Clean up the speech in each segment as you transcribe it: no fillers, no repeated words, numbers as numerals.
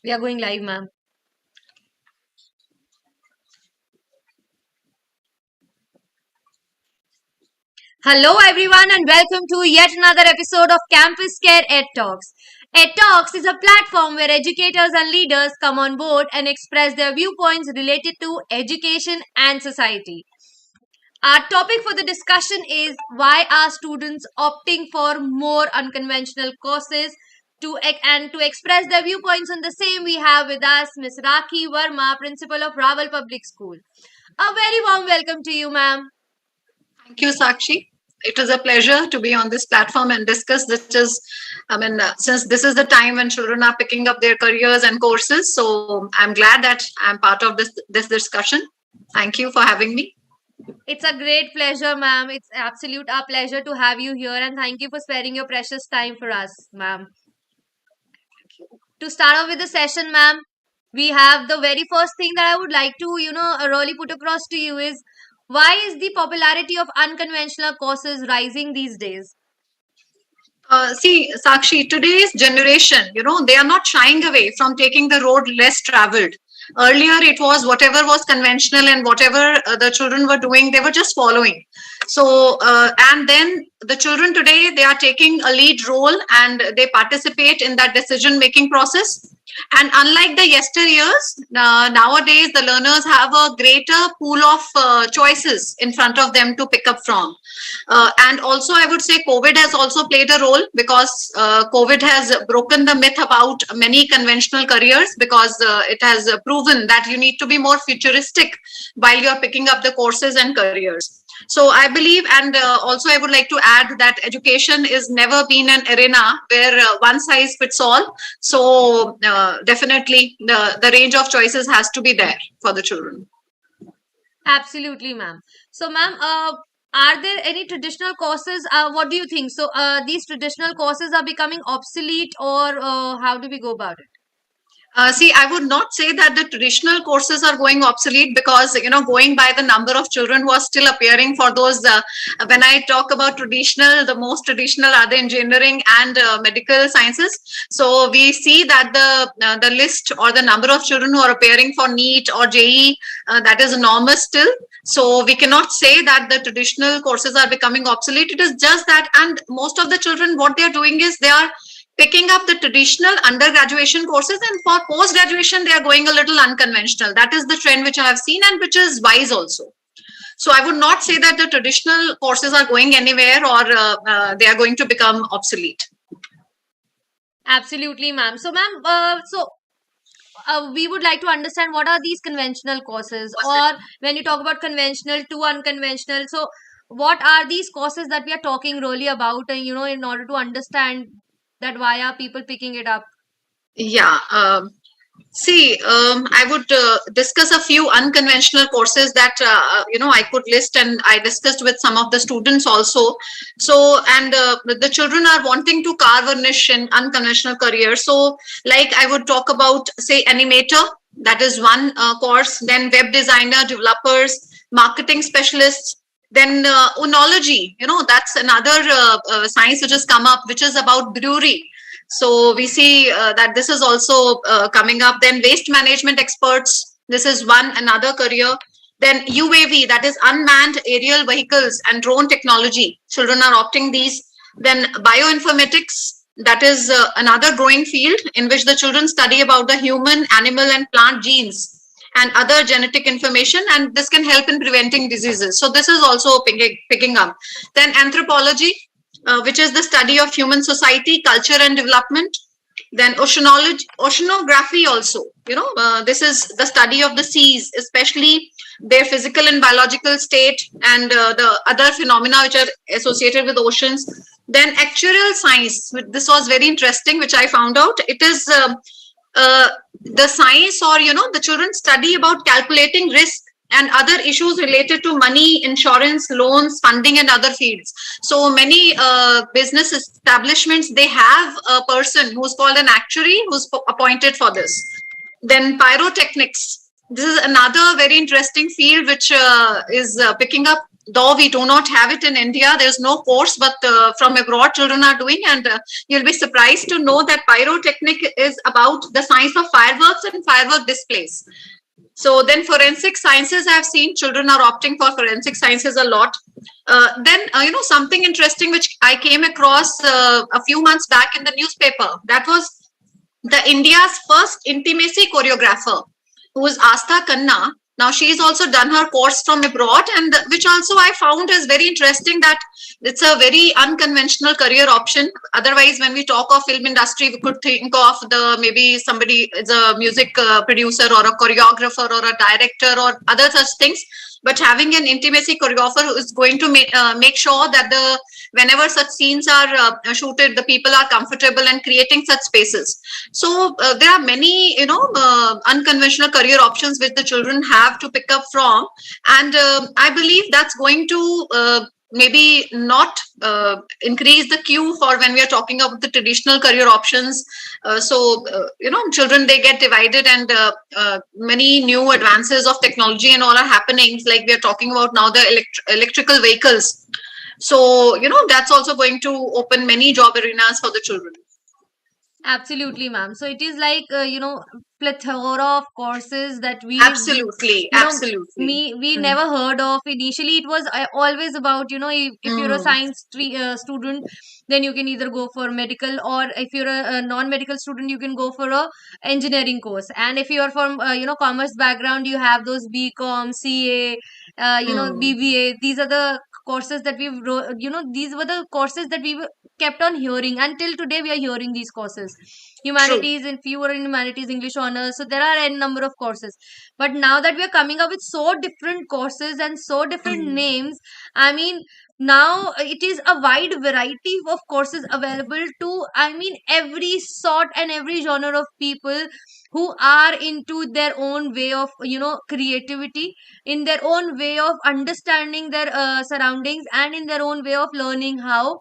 We are going live, ma'am. Hello, everyone, and welcome to yet another episode of Campus Care Ed Talks. Ed Talks is a platform where educators and leaders come on board and express their viewpoints related to education and society. Our topic for the discussion is why are students opting for more unconventional courses? To express their viewpoints on the same, we have with us Miss Rakhi Verma, Principal of Raval Public School. A very warm welcome to you, ma'am. Thank you, Sakshi. It is a pleasure to be on this platform and discuss this. Since this is the time when children are picking up their careers and courses, so I'm glad that I'm part of this discussion. Thank you for having me. It's a great pleasure, ma'am. It's absolute our pleasure to have you here, and thank you for sparing your precious time for us, ma'am. To start off with the session, ma'am, we have the very first thing that I would like to, really put across to you is why is the popularity of unconventional courses rising these days? See, Sakshi, today's generation, they are not shying away from taking the road less traveled. Earlier, it was whatever was conventional and whatever the children were doing, they were just following. So, and then the children today, they are taking a lead role and they participate in that decision making process. And unlike the yesteryears, nowadays the learners have a greater pool of choices in front of them to pick up from. And also, I would say COVID has also played a role because COVID has broken the myth about many conventional careers because it has proven that you need to be more futuristic while you're picking up the courses and careers. So I believe, and also I would like to add that education is never been an arena where one size fits all. So definitely the range of choices has to be there for the children. Absolutely, ma'am. So, ma'am, are there any traditional courses? What do you think? So, these traditional courses are becoming obsolete, or how do we go about it? See, I would not say that the traditional courses are going obsolete because, going by the number of children who are still appearing for those, when I talk about traditional, the most traditional are the engineering and medical sciences. So we see that the list or the number of children who are appearing for NEET or JEE, that is enormous still. So we cannot say that the traditional courses are becoming obsolete. It is just that, and most of the children, what they are doing is they are picking up the traditional undergraduation courses, and for post graduation they are going a little unconventional. That is the trend which I have seen and which is wise also. So I would not say that the traditional courses are going anywhere or they are going to become obsolete. Absolutely, ma'am. So, ma'am, we would like to understand what are these conventional courses, or when you talk about conventional to unconventional, so what are these courses that we are talking really about, in order to understand that why are people picking it up? Yeah. See, I would discuss a few unconventional courses that I could list, and I discussed with some of the students also. So, and the children are wanting to carve a niche in unconventional careers. So, like I would talk about, say, animator. That is one course. Then web designer, developers, marketing specialists. Then oenology. That's another science which has come up, which is about brewery. So we see that this is also coming up. Then waste management experts. This is another career. Then UAV, that is unmanned aerial vehicles and drone technology. Children are opting these. Then bioinformatics, that is another growing field in which the children study about the human, animal, and plant genes and other genetic information, and this can help in preventing diseases. So this is also picking up. Then anthropology, which is the study of human society, culture, and development. Then oceanography also. This is the study of the seas, especially their physical and biological state, and the other phenomena which are associated with oceans. Then actuarial science. This was very interesting, which I found out. It is the science, or the children study about calculating risk and other issues related to money, insurance, loans, funding, and other fields. So many business establishments, they have a person who's called an actuary who's appointed for this. Then pyrotechnics. This is another very interesting field which is picking up though we do not have it in India, there's no course, but from abroad children are doing, and you'll be surprised to know that pyrotechnic is about the science of fireworks and firework displays. So then forensic sciences, I've seen children are opting for forensic sciences a lot. Then, something interesting which I came across a few months back in the newspaper, that was the India's first intimacy choreographer, who is Astha Khanna. Now she's also done her course from abroad, and which also I found is very interesting, that it's a very unconventional career option. Otherwise, when we talk of film industry, we could think of the maybe somebody is a music producer or a choreographer or a director or other such things. But having an intimacy choreographer who is going to make sure that whenever such scenes are shooted, the people are comfortable and creating such spaces. So there are many unconventional career options which the children have to pick up from, and I believe that's going to maybe not increase the queue for when we are talking about the traditional career options. Children, they get divided, and many new advances of technology and all are happening, like we are talking about now, the electrical vehicles. So that's also going to open many job arenas for the children. Absolutely, ma'am. So it is like plethora of courses that Absolutely, we never heard of. Initially, it was always about if you're a science student, then you can either go for medical, or if you're a non-medical student, you can go for a engineering course. And if you're from commerce background, you have those BCom, CA, BBA. These are the courses that these were the courses that we kept on hearing until today. We are hearing these courses, humanities, and fewer in humanities, English honors. So there are n number of courses, but now that we are coming up with so different courses and so different names, I mean, now it is a wide variety of courses available to, I mean, every sort and every genre of people who are into their own way of creativity, in their own way of understanding their surroundings, and in their own way of learning how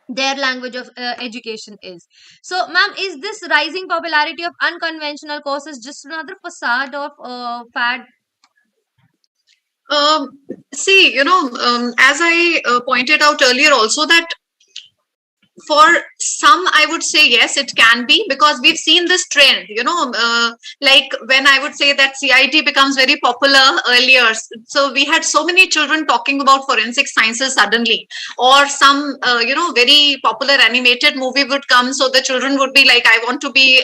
their language of education is. So, ma'am, is this rising popularity of unconventional courses just another facade of fad? See, as I pointed out earlier also, that for some, I would say yes, it can be, because we've seen this trend, like when I would say that CIT becomes very popular earlier. So we had so many children talking about forensic sciences suddenly, or some, very popular animated movie would come. So the children would be like, I want to be,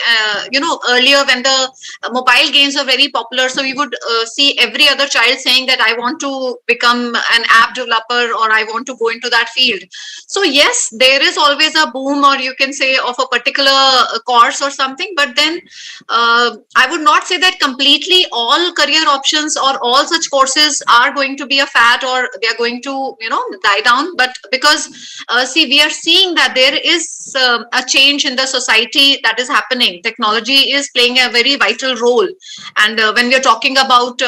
earlier when the mobile games are very popular. So we would see every other child saying that I want to become an app developer, or I want to go into that field. So yes, there is always a boom, or you can say, of a particular course or something. But then I would not say that completely all career options or all such courses are going to be a fad, or they are going to die down. But because see, we are seeing that there is a change in the society that is happening. Technology is playing a very vital role, and when we are talking about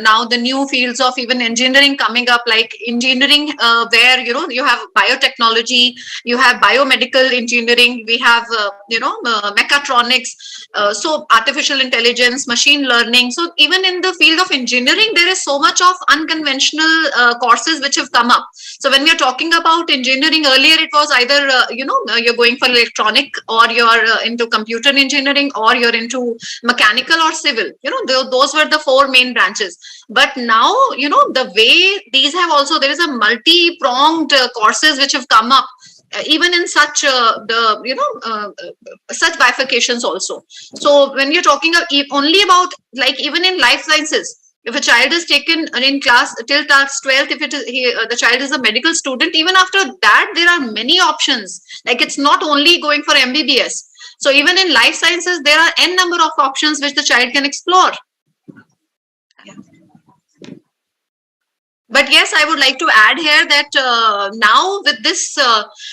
now the new fields of even engineering coming up, like engineering where you have biotechnology, you have biomedical engineering, we have mechatronics, so artificial intelligence, machine learning. So even in the field of engineering, there is so much of unconventional courses which have come up. So when we are talking about engineering, earlier it was either you're going for electronic, or you're into computer engineering, or you're into mechanical or civil. Those were the four main branches. But now the way these have also, there is a multi-pronged courses which have come up, even in such such bifurcations also. So when you're talking only about, like, even in life sciences, if a child is taken in class till class 12th, if the child is a medical student, even after that there are many options. Like, it's not only going for MBBS. So even in life sciences, there are n number of options which the child can explore. But yes, I would like to add here that now with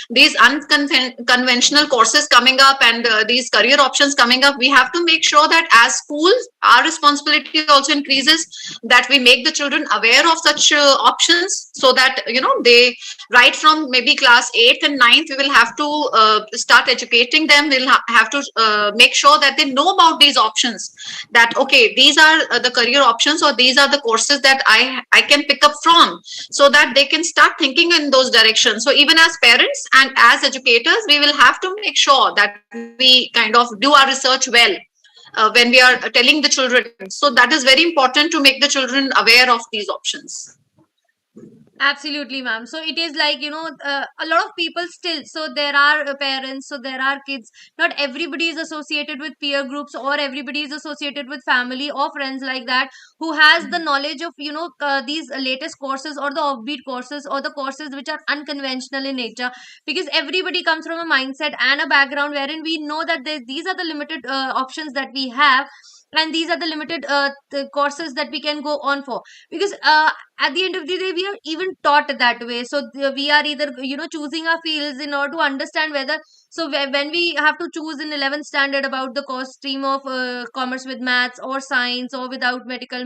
these unconventional courses coming up, and these career options coming up, we have to make sure that as schools, our responsibility also increases, that we make the children aware of such options, so that they, right from maybe class 8th and ninth, we will have to start educating them. We'll have to make sure that they know about these options, that okay, these are the career options, or these are the courses that I can pick up from, so that they can start thinking in those directions. So even as parents and as educators, we will have to make sure that we kind of do our research well when we are telling the children. So that is very important to make the children aware of these options. Absolutely, ma'am. So it is like, a lot of people still. So there are parents, so there are kids. Not everybody is associated with peer groups, or everybody is associated with family or friends like that, who has the knowledge of, these latest courses, or the offbeat courses, or the courses which are unconventional in nature. Because everybody comes from a mindset and a background wherein we know that these are the limited options that we have, and these are the limited the courses that we can go on for. Because at the end of the day, we are even taught that way. So we are either, choosing our fields in order to understand whether. So when we have to choose in 11th standard about the course stream of commerce with maths or science, or without medical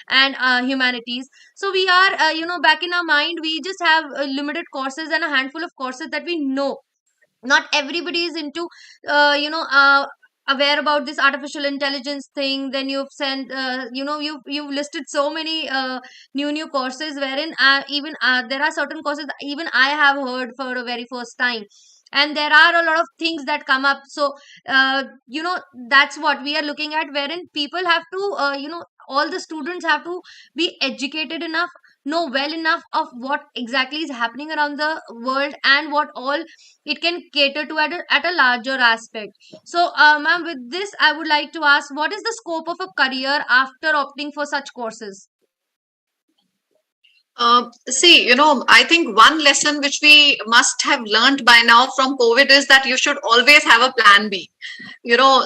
and humanities. So we are, back in our mind, we just have limited courses and a handful of courses that we know. Not everybody is into aware about this artificial intelligence thing. Then you've sent, you've listed so many new courses, wherein even there are certain courses that even I have heard for the very first time. And there are a lot of things that come up. So that's what we are looking at, wherein people have to, all the students have to be educated enough, know well enough of what exactly is happening around the world, and what all it can cater to at a larger aspect. So, ma'am, with this, I would like to ask, what is the scope of a career after opting for such courses? See, I think one lesson which we must have learned by now from COVID is that you should always have a plan B.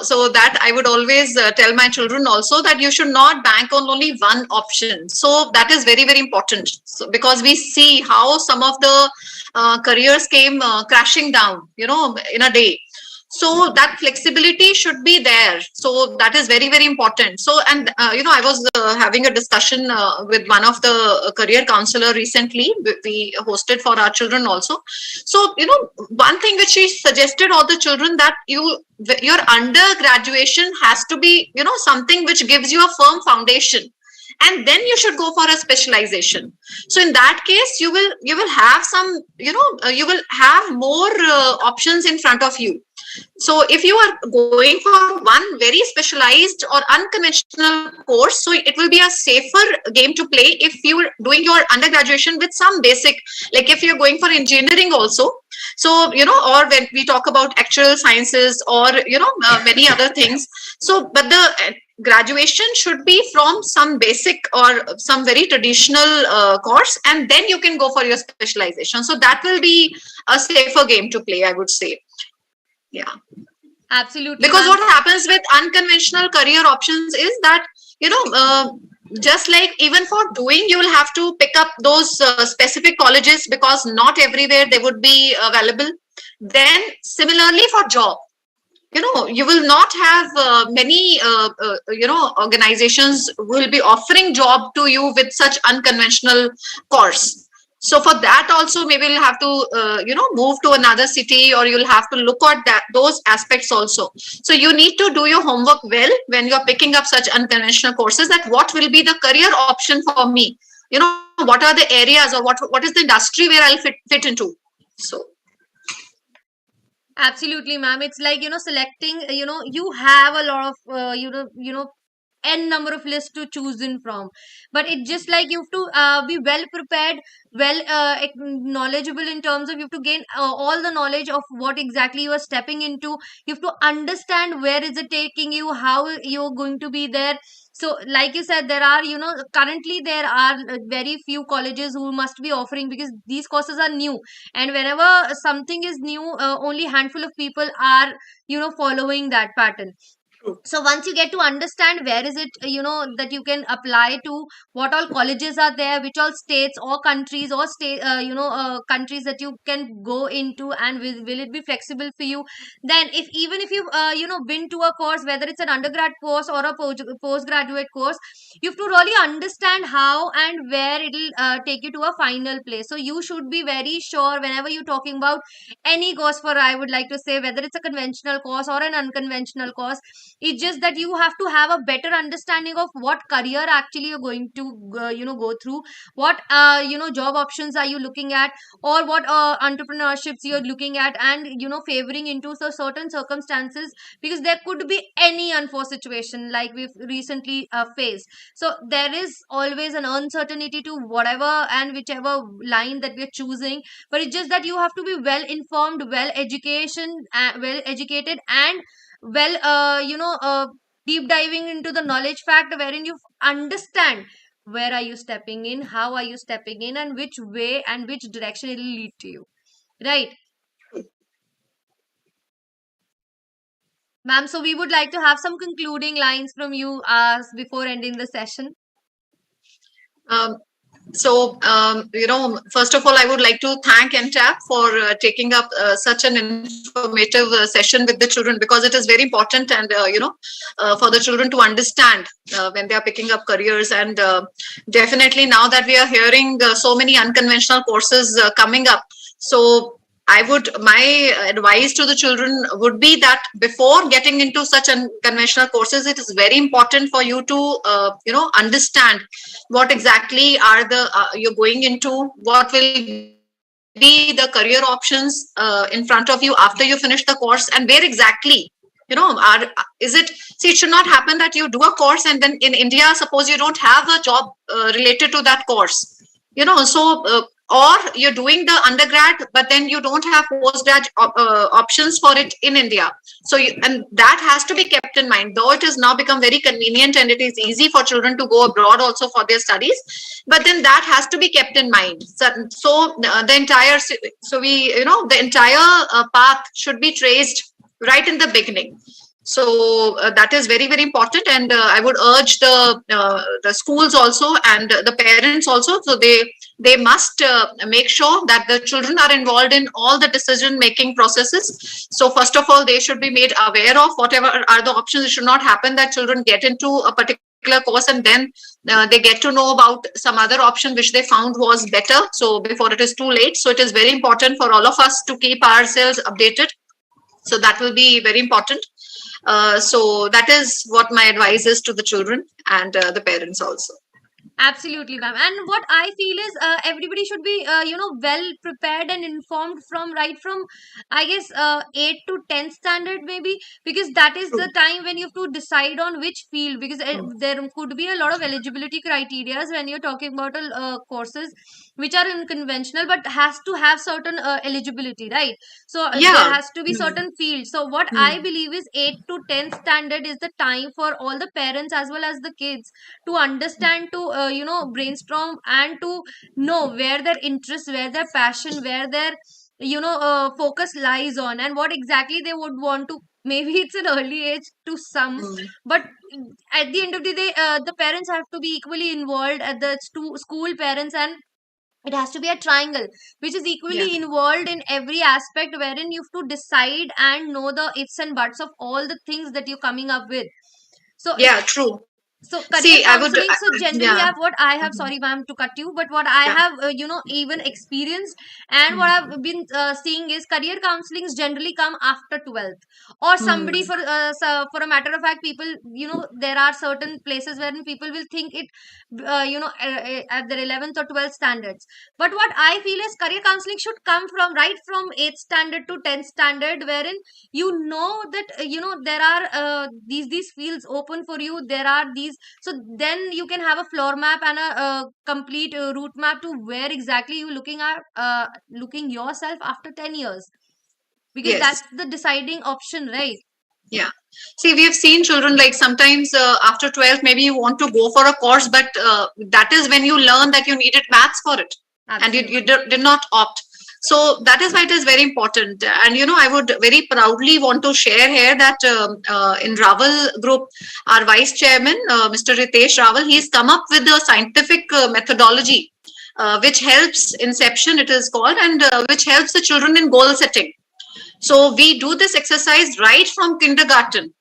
So that I would always tell my children also, that you should not bank on only one option. So that is very, very important. So because we see how some of the careers came crashing down, in a day. So that flexibility should be there. So that is very, very important. So, and I was having a discussion with one of the career counselor recently. We hosted for our children also. So one thing which she suggested all the children, that your undergraduation has to be something which gives you a firm foundation, and then you should go for a specialization. So in that case, you will have some, you will have more options in front of you. So if you are going for one very specialized or unconventional course, so it will be a safer game to play if you're doing your undergraduation with some basic, like if you're going for engineering also. So or when we talk about actual sciences, or many other things. So but the graduation should be from some basic or some very traditional course, and then you can go for your specialization. So that will be a safer game to play, I would say. Yeah. Absolutely, Because ma'am. what happens with unconventional career options is that, just like even for doing, you will have to pick up those specific colleges, because not everywhere they would be available. Then similarly for job, you will not have many organizations will be offering job to you with such unconventional course. So for that also, maybe you'll have to move to another city, or you'll have to look at that, those aspects also. So you need to do your homework well when you're picking up such unconventional courses, that what will be the career option for me, what are the areas, or what is the industry where I'll fit into. So Absolutely, ma'am. It's like, selecting, you have a lot of, n number of lists to choose in from. But it's just like you have to be well prepared, well knowledgeable, in terms of you have to gain all the knowledge of what exactly you are stepping into. You have to understand where is it taking you, how you're going to be there. So like you said, there are, currently there are very few colleges who must be offering, because these courses are new. And whenever something is new, only handful of people are, following that pattern. True. So once you get to understand where is it, that you can apply to, what all colleges are there, which all states or countries or state, countries that you can go into, and will it be flexible for you. Then if even if you've been to a course, whether it's an undergrad course or a postgraduate course, you have to really understand how and where it'll take you to a final place. So you should be very sure whenever you're talking about any course, for I would like to say, whether it's a conventional course or an unconventional course, it's just that you have to have a better understanding of what career actually you're going to go through, what job options are you looking at, or what entrepreneurships you're looking at, and favoring into certain circumstances, because there could be any unforced situation like we've recently faced. So there is always an uncertainty to whatever and whichever line that we're choosing, but it's just that you have to be well informed, well educated, and well deep diving into the knowledge fact, wherein you understand where are you stepping in, how are you stepping in, and which way and which direction it will lead to you, right, ma'am? So we would like to have some concluding lines from you before ending the session. Um, first of all, I would like to thank NTAP for taking up such an informative session with the children, because it is very important, and for the children to understand when they are picking up careers. And definitely now that we are hearing so many unconventional courses coming up, so my advice to the children would be that before getting into such unconventional courses, it is very important for you to, understand what exactly are the you're going into, what will be the career options in front of you after you finish the course, and where exactly, is it, see, it should not happen that you do a course and then in India, suppose you don't have a job related to that course, or you're doing the undergrad but then you don't have postgrad options for it in India. So and that has to be kept in mind, though it has now become very convenient and it is easy for children to go abroad also for their studies, but then that has to be kept in mind. So the entire, so we, the entire path should be traced right in the beginning. So that is very, very important, and I would urge the schools also and the parents also, so they must make sure that the children are involved in all the decision making processes. So first of all, they should be made aware of whatever are the options. It should not happen that children get into a particular course and then they get to know about some other option which they found was better, so before it is too late. So it is very important for all of us to keep ourselves updated, so that will be very important. So that is what my advice is to the children and the parents also. Absolutely, ma'am. And what I feel is everybody should be, well prepared and informed from right from, I guess, 8 to 10th standard, maybe, because that is the time when you have to decide on which field, because there could be a lot of eligibility criteria when you're talking about courses which are unconventional but has to have certain eligibility, right? So there Yeah. has to be certain fields. So what I believe is 8 to 10th standard is the time for all the parents as well as the kids to understand, to brainstorm, and to know where their interest, where their passion, where their focus lies on, and what exactly they would want to. Maybe it's an early age to some, but at the end of the day, the parents have to be equally involved at the school parents, and it has to be a triangle which is Yeah. equally involved in every aspect, wherein you have to decide and know the ifs and buts of all the things that you're coming up with. So Yeah, true. so career See, I would, counseling, so generally yeah. I've what I have, sorry ma'am to cut you, but what I Yeah. have even experienced, and what I've been seeing is career counselings generally come after 12th, or somebody, for a matter of fact, people, there are certain places wherein people will think it at their 11th or 12th standards. But what I feel is career counseling should come from right from 8th standard to 10th standard, wherein that there are these fields open for you, there are these. So then you can have a floor map and a complete route map to where exactly you looking yourself after 10 years, because Yes. that's the deciding option, right? Yeah. See, we have seen children, like sometimes after 12, maybe you want to go for a course, but that is when you learn that you needed maths for it and you Absolutely. did not opt. So that is why it is very important. And I would very proudly want to share here that in Raval Group, our vice chairman, Mr. Ritesh Raval, he's come up with a scientific methodology which helps inception, it is called, and which helps the children in goal setting. So we do this exercise right from kindergarten.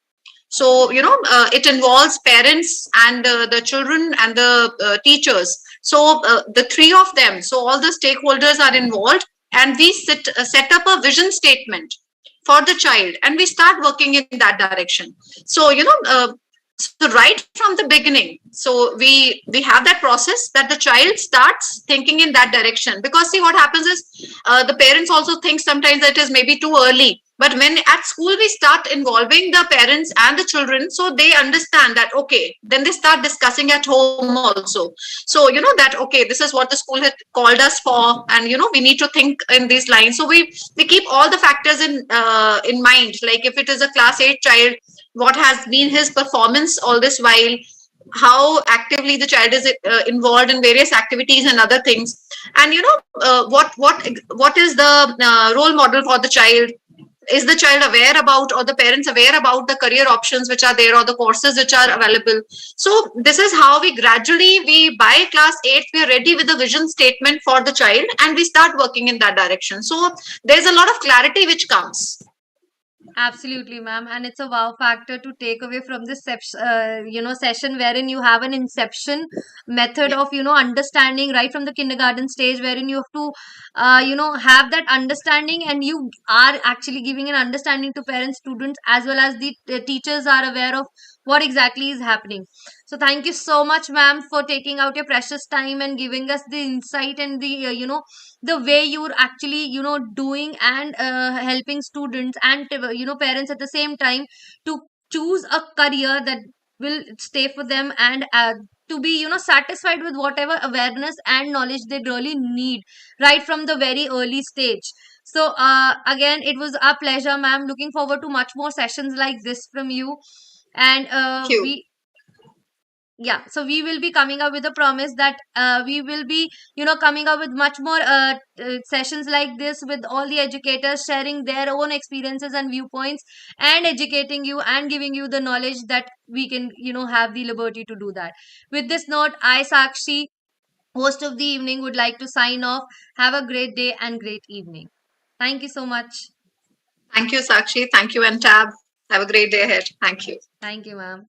So it involves parents and the children and the teachers. So the three of them, so all the stakeholders are involved, and we set up a vision statement for the child, and we start working in that direction. So so right from the beginning, so we have that process that the child starts thinking in that direction. Because see, what happens is the parents also think sometimes that it is maybe too early, but when at school we start involving the parents and the children, so they understand that, okay, then they start discussing at home also. So that, okay, this is what the school had called us for, and we need to think in these lines. So we keep all the factors in mind. Like if it is a class 8 child, what has been his performance all this while, how actively the child is involved in various activities and other things, and what is the role model for the child. Is the child aware about, or the parents aware about, the career options which are there or the courses which are available? So this is how we gradually, we by class 8 we are ready with a vision statement for the child, and we start working in that direction. So there's a lot of clarity which comes. Absolutely, ma'am. And it's a wow factor to take away from this session wherein you have an inception method Yeah. of, understanding right from the kindergarten stage, wherein you have to, have that understanding, and you are actually giving an understanding to parents, students, as well as the teachers are aware of what exactly is happening. So thank you so much, ma'am, for taking out your precious time and giving us the insight and the way you're actually doing and helping students and parents at the same time to choose a career that will stay for them, and to be satisfied with whatever awareness and knowledge they really need right from the very early stage. So again, it was our pleasure, ma'am. Looking forward to much more sessions like this from you. And Thank you. we yeah, so we will be coming up with a promise that we will be coming up with much more sessions like this, with all the educators sharing their own experiences and viewpoints, and educating you and giving you the knowledge that we can have the liberty to do that. With this note, I, Sakshi, host of the evening, would like to sign off. Have a great day and great evening. Thank you so much. Thank you, Sakshi. Thank you, and Tab. Have a great day ahead. Thank you. Thank you, ma'am.